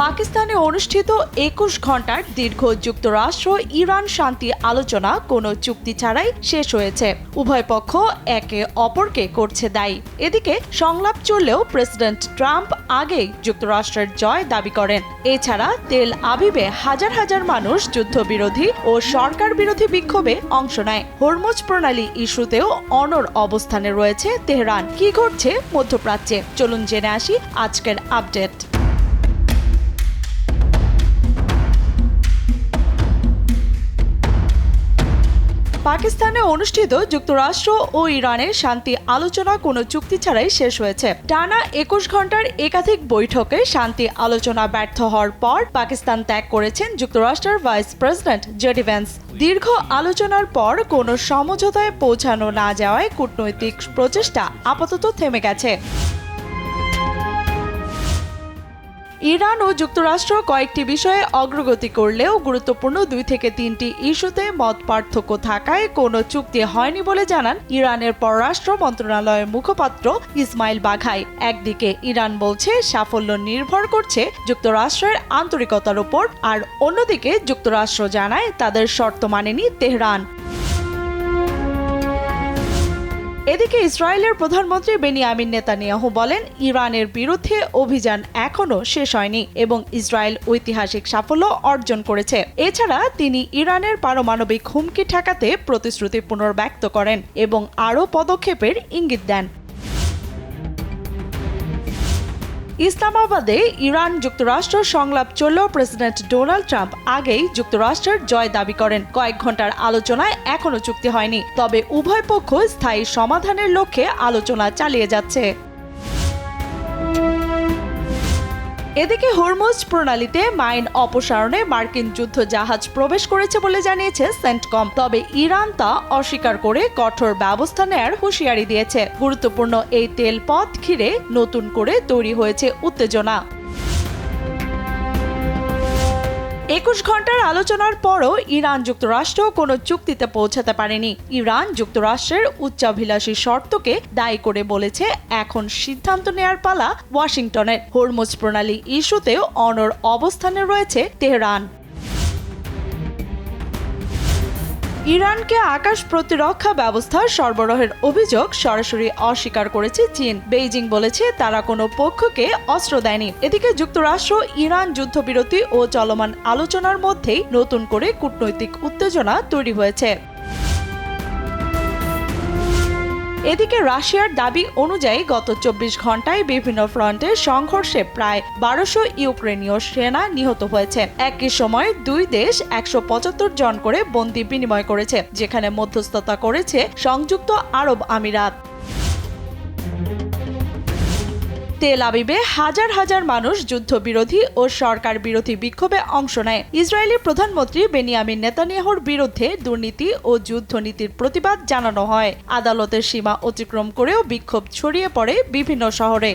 পাকিস্তানে অনুষ্ঠিত ২১ ঘণ্টার দীর্ঘ যুক্তরাষ্ট্র ইরান শান্তি আলোচনা কোনো চুক্তি ছাড়াই শেষ হয়েছে। উভয় পক্ষ একে অপরকে করছে দায়ী। এদিকে সংলাপ চললেও প্রেসিডেন্ট ট্রাম্প আগেই যুক্তরাষ্ট্রের জয় দাবি করেন। এছাড়া তেল আবিবে হাজার হাজার মানুষ যুদ্ধবিরোধী ও সরকার বিরোধী বিক্ষোভে অংশ নেয়। হরমুজ প্রণালী ইস্যুতেও অনড় অবস্থানে রয়েছে তেহরান। কি ঘটছে মধ্যপ্রাচ্যে, চলুন জেনে আসি আজকের আপডেট। পাকিস্তানে অনুষ্ঠিত যুক্তরাষ্ট্র ও ইরানের শান্তি আলোচনা কোনো চুক্তি ছাড়াই শেষ হয়েছে। টানা ২১ ঘণ্টার একাধিক বৈঠকে শান্তি আলোচনা ব্যর্থ হওয়ার পর পাকিস্তান ত্যাগ করেছেন যুক্তরাষ্ট্রের ভাইস প্রেসিডেন্ট জেডি ভ্যান্স। দীর্ঘ আলোচনার পর কোনো সমঝোতায় পৌঁছানো না যাওয়ায় কূটনৈতিক প্রচেষ্টা আপাতত থেমে গেছে। ইরান ও যুক্তরাষ্ট্র কয়েকটি বিষয়ে অগ্রগতি করলেও গুরুত্বপূর্ণ ২ থেকে ৩টি ইস্যুতে মত পার্থক্য থাকায় কোনো চুক্তি হয়নি বলে জানান ইরানের পররাষ্ট্র মন্ত্রণালয়ের মুখপাত্র ইসমাইল বাঘাই। একদিকে ইরান বলছে সাফল্য নির্ভর করছে যুক্তরাষ্ট্রের আন্তরিকতার উপর, আর অন্যদিকে যুক্তরাষ্ট্র জানায় তাদের শর্ত মানেনি তেহরান। এদিকে ইসরায়েলের প্রধানমন্ত্রী বেনিয়ামিন নেতানিয়াহু বলেন, ইরানের বিরুদ্ধে অভিযান এখনও শেষ হয়নি এবং ইসরায়েল ঐতিহাসিক সাফল্য অর্জন করেছে। এছাড়া তিনি ইরানের পারমাণবিক হুমকি ঠেকাতে প্রতিশ্রুতি পুনর্ব্যক্ত করেন এবং আরও পদক্ষেপের ইঙ্গিত দেন। ইসলামাবাদে ইরান যুক্তরাষ্ট্র সংলাপ চললেও প্রেসিডেন্ট ডোনাল্ড ট্রাম্প আগেই যুক্তরাষ্ট্রের জয় দাবি করেন। কয়েক ঘণ্টার আলোচনায় এখনও চুক্তি হয়নি, তবে উভয় পক্ষ স্থায়ী সমাধানের লক্ষ্যে আলোচনা চালিয়ে যাচ্ছে। এদিকে হরমুজ প্রণালীতে মাইন অপসারণে মার্কিন যুদ্ধ জাহাজ প্রবেশ করেছে বলে জানিয়েছে সেন্টকম, তবে ইরান তা অস্বীকার করে কঠোর ব্যবস্থা নেয়ার হুঁশিয়ারি দিয়েছে। গুরুত্বপূর্ণ এই তেলপথ ঘিরে নতুন করে তৈরি হয়েছে উত্তেজনা। ২১ ঘণ্টার আলোচনার পরও ইরান যুক্তরাষ্ট্র কোনো চুক্তিতে পৌঁছাতে পারেনি। ইরান যুক্তরাষ্ট্রের উচ্চাভিলাষী শর্তকে দায়ী করে বলেছে এখন সিদ্ধান্ত নেয়ার পালা ওয়াশিংটনের। হরমুজ প্রণালী ইস্যুতেও অনড় অবস্থানে রয়েছে তেহরান। ইরানকে আকাশ প্রতিরক্ষা ব্যবস্থা সরবরাহের অভিযোগ সরাসরি অস্বীকার করেছে চীন। বেইজিং বলেছে তারা কোনো পক্ষকে অস্ত্র দেয়নি। এদিকে যুক্তরাষ্ট্র ইরান যুদ্ধবিরতি ও চলমান আলোচনার মধ্যেই নতুন করে কূটনৈতিক উত্তেজনা তৈরি হয়েছে। এদিকে রাশিয়ার দাবি অনুযায়ী গত ২৪ ঘণ্টায় বিভিন্ন ফ্রন্টের সংঘর্ষে প্রায় ১২০০ ইউক্রেনীয় সেনা নিহত হয়েছে। একই সময় দুই দেশ ১৭৫ জন করে বন্দী বিনিময় করেছে, যেখানে মধ্যস্থতা করেছে সংযুক্ত আরব আমিরাত। তেল আবিবে হাজার হাজার মানুষ যুদ্ধবিরোধী ও সরকার বিরোধী বিক্ষোভে অংশ নেয়। ইসরায়েলি প্রধানমন্ত্রী বেনিয়ামিন নেতানিয়াহুর বিরুদ্ধে দুর্নীতি ও যুদ্ধনীতির প্রতিবাদ জানানো হয়। আদালতের সীমা অতিক্রম করেও বিক্ষোভ ছড়িয়ে পড়ে বিভিন্ন শহরে।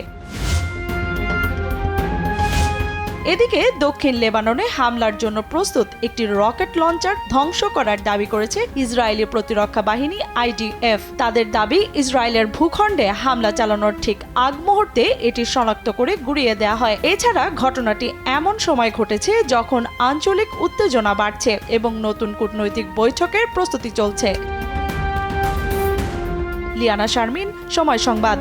এদিকে দক্ষিণ লেবাননে হামলার জন্য প্রস্তুত একটি রকেট লঞ্চার ধ্বংস করার দাবি করেছে ইসরায়েলি প্রতিরক্ষা বাহিনী IDF। তাদের দাবি, ইসরায়েলের ভূখণ্ডে হামলা চালানোর ঠিক আগ মুহূর্তে এটি শনাক্ত করে গুড়িয়ে দেওয়া হয়। এছাড়া ঘটনাটি এমন সময় ঘটেছে যখন আঞ্চলিক উত্তেজনা বাড়ছে এবং নতুন কূটনৈতিক বৈঠকের প্রস্তুতি চলছে। লিয়ানা শারমিন, সময় সংবাদ।